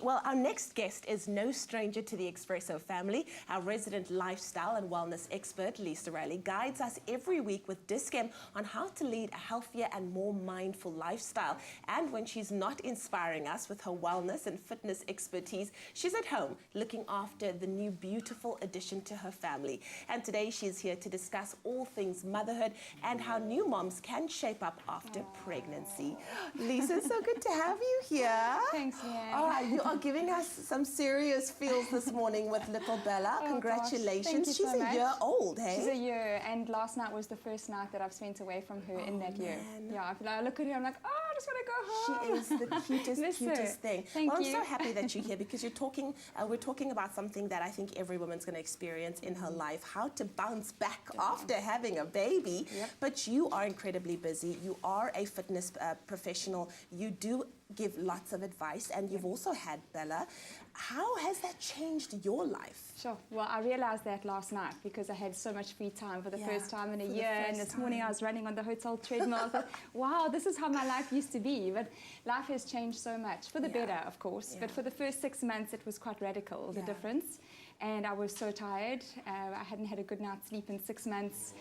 Well, our next guest is no stranger to the Expresso family. Our resident lifestyle and wellness expert, Lisa Raleigh, guides us every week with Discem on how to lead a healthier and more mindful lifestyle. And when she's not inspiring us with her wellness and fitness expertise, she's at home looking after the new beautiful addition to her family. And today she's here to discuss all things motherhood and how new moms can shape up after pregnancy. Lisa, it's so good to have you here. Thanks, Leanne. All right, you are giving us some serious feels this morning with little Bella. Oh, Congratulations. thank you She's so a much. year old, hey? She's a year, and last night was the first night that I've spent away from her in that year. Yeah, I look at her, I'm like, oh, I just want to go home. She is the cutest thing. Thank well, you. I'm so happy that you're here because we're talking about something that I think every woman's going to experience in her life, how to bounce back after having a baby. Yep. But you are incredibly busy. You are a fitness professional. You do give lots of advice, and you've also had Bella. How has that changed your life? Sure. Well, I realized that last night because I had so much free time for the first time in a year, and this morning I was running on the hotel treadmill. I thought, wow, this is how my life used to be. But life has changed so much, for the better, of course. But for the first 6 months, it was quite radical, the difference. And I was so tired. I hadn't had a good night's sleep in 6 months.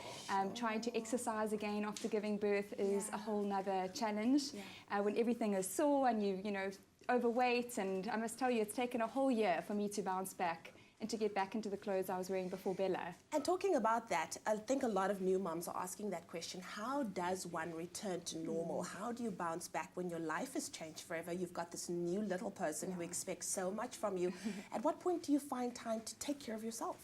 Trying to exercise again after giving birth is a whole nother challenge. When everything is sore and you know, overweight, and I must tell you, it's taken a whole year for me to bounce back and to get back into the clothes I was wearing before Bella. And talking about that, I think a lot of new moms are asking that question. How does one return to normal? How do you bounce back when your life has changed forever? You've got this new little person who expects so much from you. At what point do you find time to take care of yourself?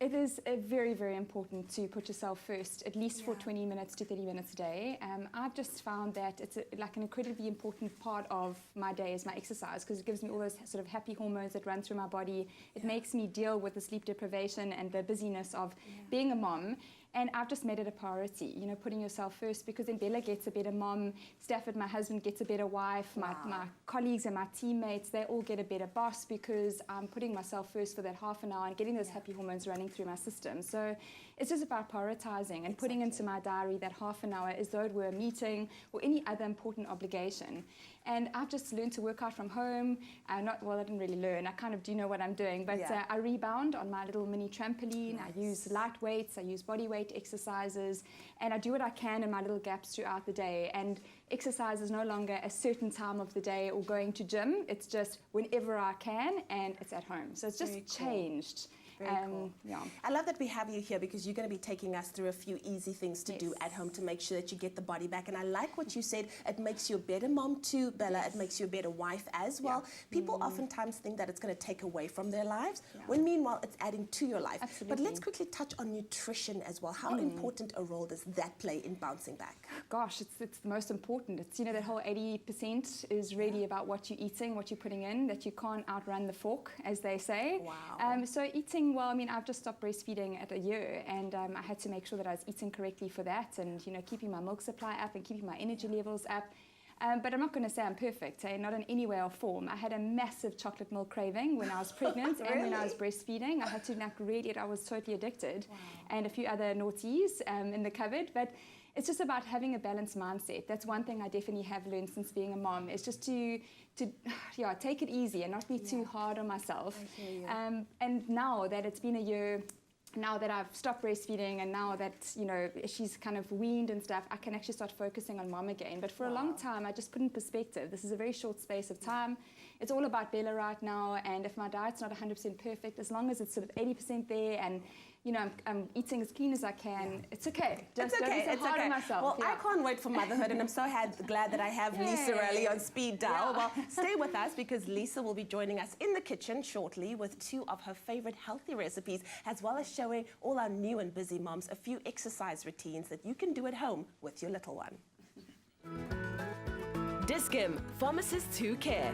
It is very, very important to put yourself first, at least for 20 minutes to 30 minutes a day. I've just found that it's like an incredibly important part of my day is my exercise, because it gives me all those sort of happy hormones that run through my body. It makes me deal with the sleep deprivation and the busyness of being a mom. And I've just made it a priority, you know, putting yourself first, because then Bella gets a better mom, Stafford, my husband, gets a better wife, my colleagues and my teammates, they all get a better boss, because I'm putting myself first for that half an hour and getting those happy hormones running through my system. So it's just about prioritizing and putting into my diary that half an hour as though it were a meeting or any other important obligation. And I've just learned to work out from home. Well, I didn't really learn. I kind of do know what I'm doing, but I rebound on my little mini trampoline. I use light weights, I use body weight exercises, and I do what I can in my little gaps throughout the day. And exercise is no longer a certain time of the day or going to gym. It's just whenever I can, and it's at home. So it's just changed. Cool. I love that we have you here, because you're going to be taking us through a few easy things to do at home to make sure that you get the body back. And I like what you said. It makes you a better mom too, Bella. It makes you a better wife as well. People oftentimes think that it's going to take away from their lives, when meanwhile it's adding to your life. Absolutely. But let's quickly touch on nutrition as well. How important a role does that play in bouncing back? Gosh, it's the most important. It's, you know, that whole 80% is really about what you're eating, what you're putting in, that you can't outrun the fork, as they say. Wow. So eating, well, I mean, I've just stopped breastfeeding at a year, and I had to make sure that I was eating correctly for that, and, you know, keeping my milk supply up and keeping my energy levels up. But I'm not going to say I'm perfect, not in any way or form. I had a massive chocolate milk craving when I was pregnant and when I was breastfeeding. I had to, like, really, I was totally addicted, and a few other naughties in the cupboard. But it's just about having a balanced mindset. That's one thing I definitely have learned since being a mom, is just to take it easy and not be too hard on myself. And now that it's been a year, now that I've stopped breastfeeding, and now that, you know, she's kind of weaned and stuff, I can actually start focusing on mom again. But for a long time, I just put in perspective, this is a very short space of time. It's all about Bella right now, and if my diet's not 100% perfect, as long as it's sort of 80% there, and, you know, I'm eating as clean as I can, it's okay. Just don't be so hard on myself. Well, I can't wait for motherhood, and I'm so glad that I have Lisa Raleigh on speed dial. Well, stay with us, because Lisa will be joining us in the kitchen shortly with 2 of her favorite healthy recipes, as well as showing all our new and busy moms a few exercise routines that you can do at home with your little one. Discem, pharmacists who care.